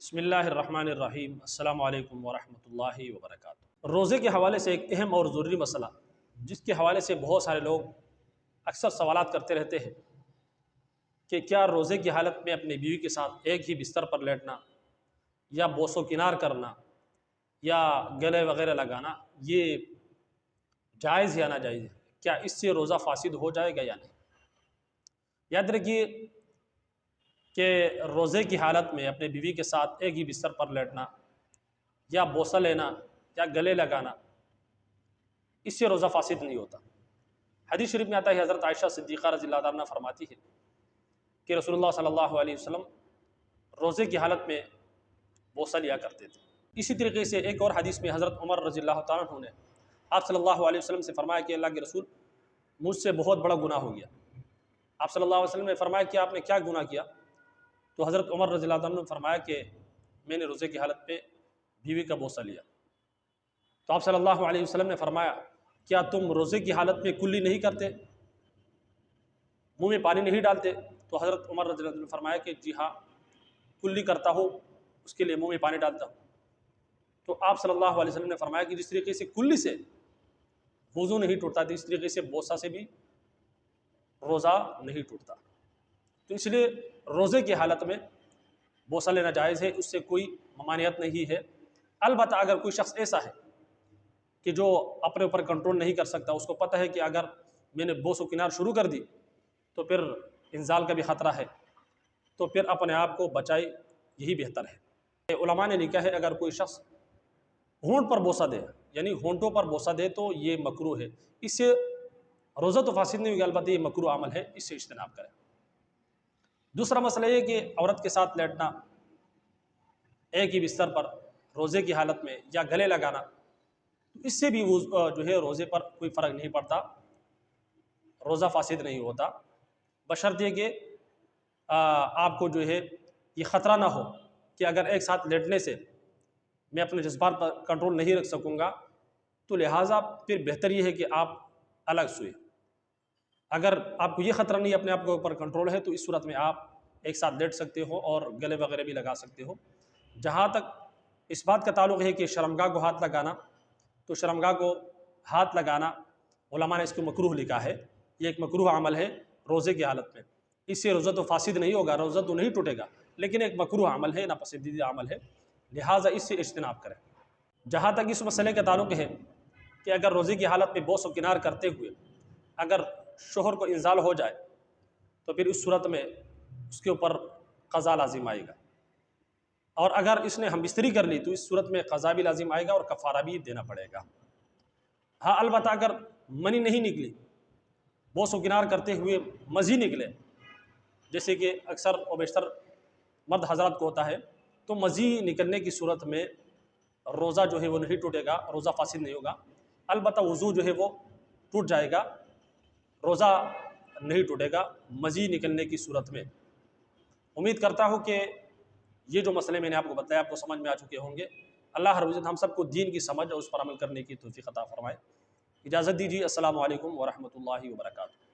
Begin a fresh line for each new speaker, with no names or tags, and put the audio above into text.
بسم اللہ الرحمن الرحیم۔ السلام علیکم ورحمۃ اللہ وبرکاتہ۔ روزے کے حوالے سے ایک اہم اور ضروری مسئلہ جس کے حوالے سے بہت سارے لوگ اکثر سوالات کرتے رہتے ہیں کہ کیا روزے کی حالت میں اپنی بیوی کے ساتھ ایک ہی بستر پر لیٹنا یا بوس و کنار کرنا یا گلے وغیرہ لگانا یہ جائز یا ناجائز ہے؟ کیا اس سے روزہ فاسد ہو جائے گا یا نہیں؟ یاد رکھیے کہ روزے کی حالت میں اپنے بیوی کے ساتھ ایک ہی بستر پر لیٹنا یا بوسہ لینا یا گلے لگانا اس سے روزہ فاسد نہیں ہوتا۔ حدیث شریف میں آتا ہے حضرت عائشہ صدیقہ رضی اللہ عنہا فرماتی ہے کہ رسول اللہ صلی اللہ علیہ وسلم روزے کی حالت میں بوسہ لیا کرتے تھے۔ اسی طریقے سے ایک اور حدیث میں حضرت عمر رضی اللہ تعالیٰ عنہ نے آپ صلی اللہ علیہ وسلم سے فرمایا کہ اللہ کے رسول مجھ سے بہت بڑا گناہ ہو گیا۔ آپ صلی اللہ علیہ وسلم نے فرمایا کہ آپ نے کیا گناہ کیا؟ تو حضرت عمر رضی اللہ عنہ نے فرمایا کہ میں نے روزے کی حالت میں بیوی کا بوسہ لیا۔ تو آپ صلی اللہ علیہ وسلم نے فرمایا کیا تم روزے کی حالت میں کلی نہیں کرتے، منہ میں پانی نہیں ڈالتے؟ تو حضرت عمر رضی اللہ عنہ نے فرمایا کہ جی ہاں، کلی کرتا ہوں، اس کے لیے منہ میں پانی ڈالتا ہوں۔ تو آپ صلی اللہ علیہ وسلم نے فرمایا کہ جس طریقے سے کلی سے وضو نہیں ٹوٹتا تھا اس طریقے سے بوسہ سے بھی روزہ نہیں ٹوٹتا۔ تو اس لیے روزے کی حالت میں بوسہ لینا جائز ہے، اس سے کوئی ممانعت نہیں ہے۔ البتہ اگر کوئی شخص ایسا ہے کہ جو اپنے اوپر کنٹرول نہیں کر سکتا، اس کو پتہ ہے کہ اگر میں نے بوس و کنار شروع کر دی تو پھر انزال کا بھی خطرہ ہے، تو پھر اپنے آپ کو بچائے، یہی بہتر ہے۔ علماء نے لکھا ہے اگر کوئی شخص ہونٹ پر بوسہ دے یعنی ہونٹوں پر بوسہ دے تو یہ مکروہ ہے، اس سے روزہ تو فاسد نہیں ہوگا، البتہ یہ مکروہ عمل ہے، اس سے اجتناب کریں۔ دوسرا مسئلہ یہ کہ عورت کے ساتھ لیٹنا ایک ہی بستر پر روزے کی حالت میں یا گلے لگانا، اس سے بھی جو ہے روزے پر کوئی فرق نہیں پڑتا، روزہ فاسد نہیں ہوتا، بشرطیہ کہ آپ کو جو ہے یہ خطرہ نہ ہو کہ اگر ایک ساتھ لیٹنے سے میں اپنے جذبات پر کنٹرول نہیں رکھ سکوں گا، تو لہٰذا پھر بہتر یہ ہے کہ آپ الگ سوئیں۔ اگر آپ کو یہ خطرہ نہیں اپنے آپ کے اوپر کنٹرول ہے تو اس صورت میں آپ ایک ساتھ لیٹ سکتے ہو اور گلے وغیرہ بھی لگا سکتے ہو۔ جہاں تک اس بات کا تعلق ہے کہ شرمگاہ کو ہاتھ لگانا، تو شرمگاہ کو ہاتھ لگانا علماء نے اس کو مکروہ لکھا ہے، یہ ایک مکروہ عمل ہے روزے کی حالت میں، اس سے روزہ تو فاسد نہیں ہوگا، روزہ تو نہیں ٹوٹے گا، لیکن ایک مکروہ عمل ہے، ناپسندیدہ عمل ہے، لہٰذا اس سے اجتناب کریں۔ جہاں تک اس مسئلے کا تعلق ہے کہ اگر روزے کی حالت میں بوس و کنار کرتے ہوئے اگر شوہر کو انزال ہو جائے تو پھر اس صورت میں اس کے اوپر قضا لازم آئے گا، اور اگر اس نے ہم بستری کر لی تو اس صورت میں قضا بھی لازم آئے گا اور کفارہ بھی دینا پڑے گا۔ ہاں البتہ اگر منی نہیں نکلی، بوس و کنار کرتے ہوئے مزی نکلے، جیسے کہ اکثر و بیشتر مرد حضرات کو ہوتا ہے، تو مزی نکلنے کی صورت میں روزہ جو ہے وہ نہیں ٹوٹے گا، روزہ فاسد نہیں ہوگا، البتہ وضو جو ہے وہ ٹوٹ جائے گا، روزہ نہیں ٹوٹے گا مزی نکلنے کی صورت میں۔ امید کرتا ہوں کہ یہ جو مسئلے میں نے آپ کو بتایا آپ کو سمجھ میں آ چکے ہوں گے۔ اللہ رب العزت ہم سب کو دین کی سمجھ اور اس پر عمل کرنے کی توفیق عطا فرمائے۔ اجازت دیجیے، السلام علیکم ورحمۃ اللہ وبرکاتہ۔